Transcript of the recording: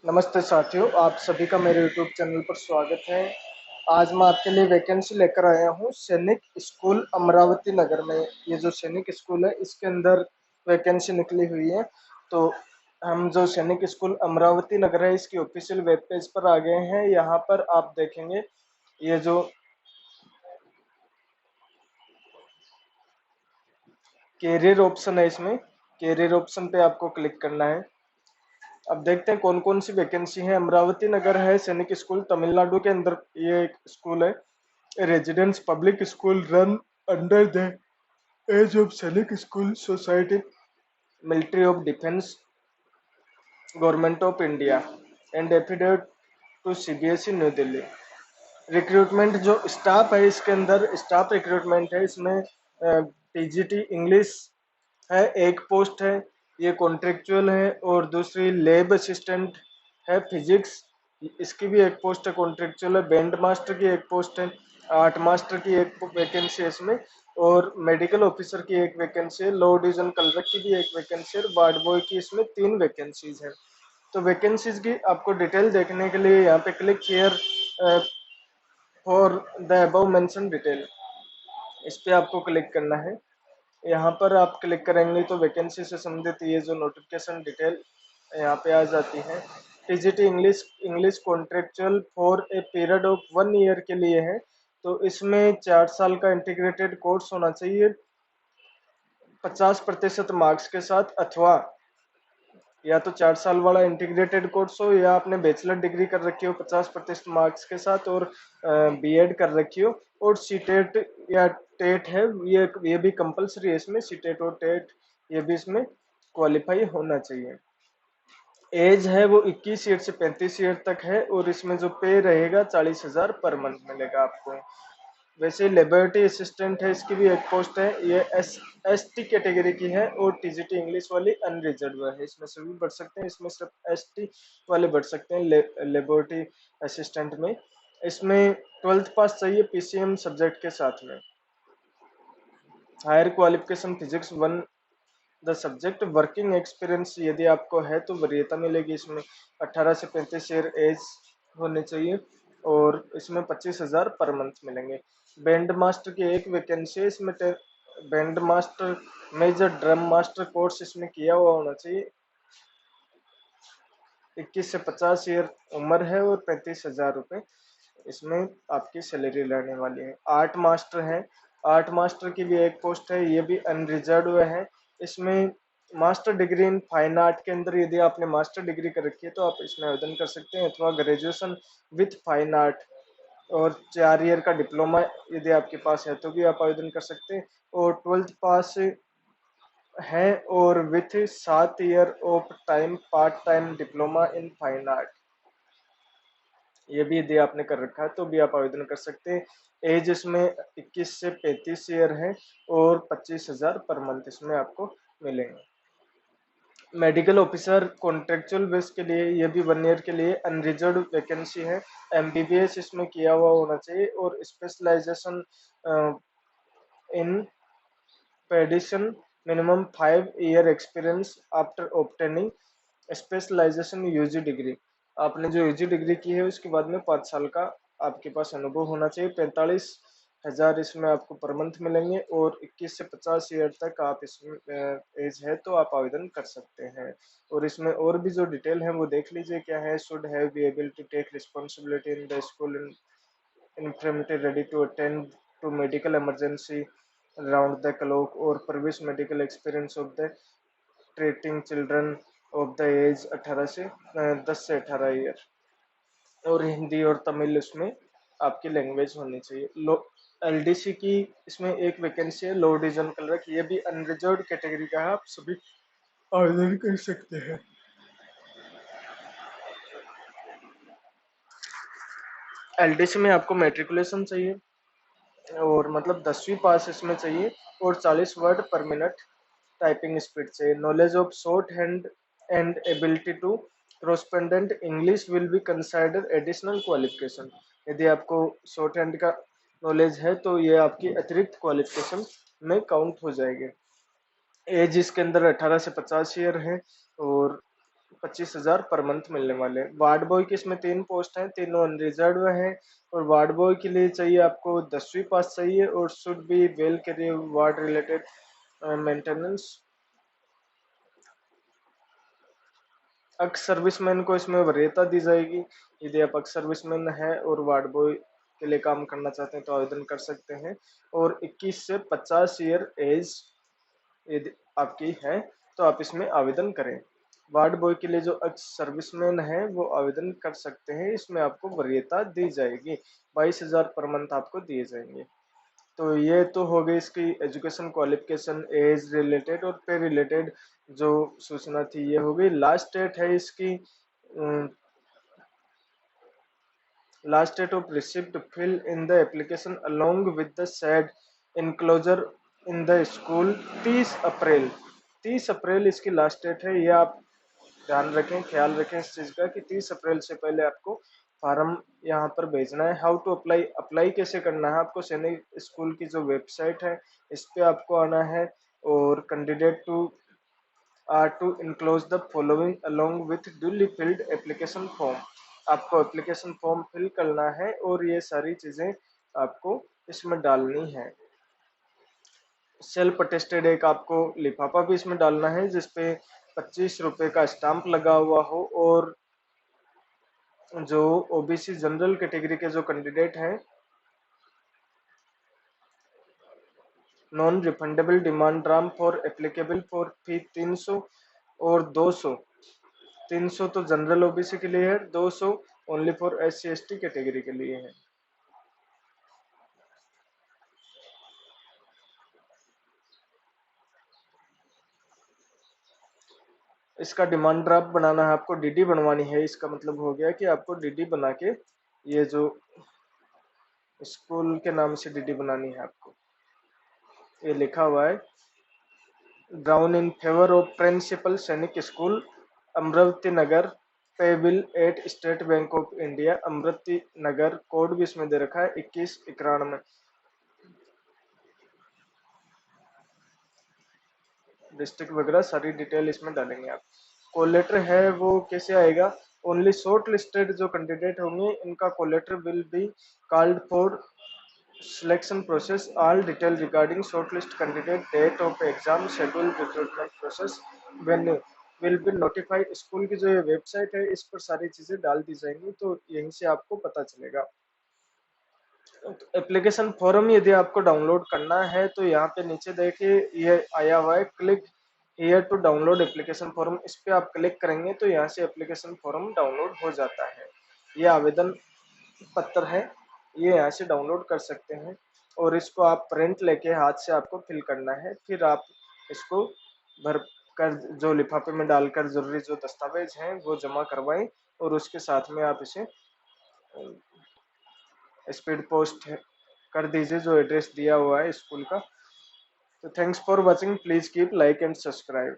नमस्ते साथियों, आप सभी का मेरे यूट्यूब चैनल पर स्वागत है। आज मैं आपके लिए वैकेंसी लेकर आया हूँ सैनिक स्कूल अमरावती नगर में। ये जो सैनिक स्कूल है इसके अंदर वैकेंसी निकली हुई है। तो हम जो सैनिक स्कूल अमरावती नगर है इसकी ऑफिशियल वेब पेज पर आ गए हैं। यहाँ पर आप देखेंगे ये जो कैरियर ऑप्शन है, इसमें कैरियर ऑप्शन पे आपको क्लिक करना है। अब देखते हैं कौन कौन सी वैकेंसी है। अमरावती नगर है सैनिक स्कूल, तमिलनाडु के अंदर ये एक स्कूल है। Residence public school run under the aegis of Sainik school society, military of defence, government of India and affidavit to CBSE new Delhi. Recruitment जो स्टाफ है इसके अंदर स्टाफ रिक्रूटमेंट है। इसमें टीजीटी इंग्लिश है, एक पोस्ट है, ये कॉन्ट्रेक्चुअल है। और दूसरी लैब असिस्टेंट है फिजिक्स, इसकी भी एक पोस्ट है, कॉन्ट्रेक्चुअल है। बैंड मास्टर की एक पोस्ट है, आर्ट मास्टर की एक वैकेंसी है इसमें, और मेडिकल ऑफिसर की एक वैकेंसी है। लो डिवीजन कलर की भी एक वैकेंसी है, और वार्ड बॉय की इसमें 3 वैकेंसीज हैं। तो वैकेंसीज की आपको डिटेल देखने के लिए यहाँ पे click here for the above mention detail, इस पे आपको क्लिक करना है। यहाँ पर आप क्लिक करेंगे तो वैकेंसी से संबंधित ये जो नोटिफिकेशन डिटेल यहाँ पे आ जाती है। TGT English English contractual for a period of 1 year के लिए है। तो इसमें 4 साल का इंटीग्रेटेड कोर्स होना चाहिए 50% मार्क्स के साथ, अथवा या तो 4 साल वाला इंटीग्रेटेड कोर्स हो, या आपने बैचलर डिग्री कर रखी हो 50% मार्क्स के साथ, और बीएड कर रखी हो, और सीटेट या टेट है, ये भी कंपलसरी है इसमें। सीटेट और टेट ये भी इसमें क्वालिफाई होना चाहिए। एज है वो 21 ईयर से 35 ईयर तक है, और इसमें जो पे रहेगा 40,000 पर मंथ मिलेगा आपको। वैसे लेबोरेटरी असिस्टेंट है, इसकी भी एक पोस्ट है। ये एस टी कैटेगरी की है, और टीजीटी इंग्लिश वाली अनरिजर्व है। इसमें सभी बढ़ सकते हैं, इसमें सिर्फ एस टी वाले बढ़ सकते हैं लेबोरेटरी असिस्टेंट में। इसमें 12th पास चाहिए पीसीएम सब्जेक्ट के साथ में। Higher qualification physics 1 the subject. Working experience यदि आपको है तो वरीयता मिलेगी इसमें। 18 से 35 ईयर एज होनी चाहिए, और इसमें 25,000 पर मंथ मिलेंगे। बैंड मास्टर की एक वैकेंसी है इसमें। Band master major drum master course इसमें किया हुआ होना चाहिए। 21 से 50 ईयर उम्र है, और 35,000 रुपये इसमें आपकी सैलरी रहने वाली है। आर्ट मास्टर है, आर्ट मास्टर की भी एक पोस्ट है, ये भी अनरिजर्व है। इसमें master degree in fine art के अंदर यदि आपने मास्टर डिग्री कर रखी है तो आप इसमें आवेदन कर सकते हैं, अथवा ग्रेजुएशन विथ फाइन आर्ट और 4 ईयर का डिप्लोमा यदि आपके पास है तो भी आप आवेदन कर सकते हैं। और 12th पास है, और with 7 year of time part time diploma in fine art, ये भी यदि आपने कर रखा है तो भी आप आवेदन कर सकते हैं। एज इसमें 21 से 35 ईयर है, और 25,000 पर मंथ इसमें आपको मिलेंगे। मेडिकल ऑफिसर कॉन्ट्रेक्चुअल बेस के लिए, ये भी 1 ईयर के लिए अनरिजर्व वैकेंसी है। एमबीबीएस इसमें किया हुआ होना चाहिए, और स्पेशलाइजेशन इन पेडिशन, minimum 5 year experience after obtaining specialisation UG degree. आपने जो यूजी डिग्री की है उसके बाद में 5 साल का आपके पास अनुभव होना चाहिए। 45,000 इसमें आपको पर मंथ मिलेंगे, और 21 से 50 ईयर तक आप इसमें एज है तो आप आवेदन कर सकते हैं। और इसमें और भी जो डिटेल है वो देख लीजिए क्या है। Should have be able to take responsibility in the school in infirmary, ready to attend to medical emergency round the clock, or previous medical experience of the treating children of the age 18 से 10 से 18 year, और हिंदी और तमिल इसमें आपकी language होनी चाहिए। लो LDC की इसमें एक वैकेंसी है, लो डिवीजन कलर की, ये भी अनरिजर्व कैटेगरी का है, आप सभी आवेदन कर सकते हैं। एलडीसी में आपको मेट्रिकुलेशन चाहिए, और मतलब 10वीं पास इसमें चाहिए, और 40 वर्ड पर मिनट टाइपिंग स्पीड चाहिए। Knowledge of shorthand and ability to correspondent English will be consider additional qualification. यदि आपको शॉर्ट हैंड का नॉलेज है तो ये आपकी अतिरिक्त क्वालिफिकेशन में काउंट हो जाएगी। एज इसके अंदर 18 से 50 ईयर है, और 25,000 पर मंथ मिलने वाले हैं। वार्ड बॉय की इसमें 3 पोस्ट हैं, तीनों अनरिजर्व हैं और वार्ड बॉय के लिए चाहिए आपको 10वीं पास चाहिए और should be well career ward related maintenance. Ex serviceman को इसमें वरीयता दी जाएगी। यदि आप एक्स सर्विसमैन है और वार्ड बॉय के लिए काम करना चाहते हैं तो आवेदन कर सकते हैं। और 21 से 50 ईयर एज यदि आपकी है तो आप इसमें आवेदन करें। वार्ड बॉय के लिए जो एक्स सर्विसमैन है वो आवेदन कर सकते हैं, इसमें आपको वरीयता दी जाएगी। 22,000 पर मंथ आपको दिए जाएंगे। तो ये तो हो गई इसकी एजुकेशन क्वालिफिकेशन, एज रिलेटेड और पे रिलेटेड जो सूचना थी ये हो गई। लास्ट डेट है इसकी, last date of receipt fill in the application along with the said enclosure in the school 30 April. 30 April इसकी लास्ट डेट है। ये आप ध्यान रखें, ख्याल रखें इस चीज़ का कि 30 अप्रैल से पहले आपको फार्म यहाँ पर भेजना है। हाउ टू अप्लाई, अप्लाई कैसे करना है आपको, सैनिक स्कूल की जो वेबसाइट है इस पे आपको आना है और candidate to are to enclose the following along with duly filled application form. आपको एप्लीकेशन फॉर्म फिल करना है और ये सारी चीज़ें आपको इसमें डालनी है। सेल्फ अटेस्टेड एक आपको लिफाफा भी इसमें डालना है जिसपे 25 रुपए का स्टाम्प लगा हुआ हो। और जो ओबीसी जनरल कैटेगरी के जो कैंडिडेट हैं, non refundable demand draft for applicable for फी 300 और 200। 300 तो जनरल ओबीसी के लिए है, 200 only for SC ST category के लिए है। इसका डिमांड ड्राफ्ट बनाना है आपको, डीडी बनवानी है। इसका मतलब हो गया कि आपको डीडी बना के ये जो स्कूल के नाम से डीडी बनानी है आपको। ये लिखा हुआ है, drawn in favour of principal Sainik school Amriti Nagar payable at State Bank of India Amriti Nagar. Code भी इसमें दे रखा है 2191। डिस्ट्रिक्ट वगैरह सारी डिटेल इसमें डालेंगे आप। कॉल लेटर है वो कैसे आएगा, ओनली शॉर्ट लिस्टेड जो कैंडिडेट होंगे इनका call letter will be called for selection process, all detail regarding shortlist candidate, date of exam, schedule, recruitment process, venue will be notified. School की जो ये वेबसाइट है इस पर सारी चीजें डाल दी जाएंगी तो यहीं से आपको पता चलेगा। एप्लीकेशन फॉर्म यदि आपको डाउनलोड करना है तो यहाँ पे नीचे देखिए ये आया हुआ है, click here to download application form. इस पे आप क्लिक करेंगे तो यहाँ से एप्लीकेशन फॉर्म डाउनलोड हो जाता है। ये आवेदन पत्र है, ये यहाँ से डाउनलोड कर सकते हैं और इसको आप प्रिंट लेके हाथ से आपको फिल करना है। फिर आप इसको भर कर जो लिफाफे में डालकर जरूरी जो दस्तावेज हैं वो जमा करवाएं और उसके साथ में आप इसे स्पीड पोस्ट कर दीजिए जो एड्रेस दिया हुआ है स्कूल का। तो thanks for watching, please keep like and subscribe.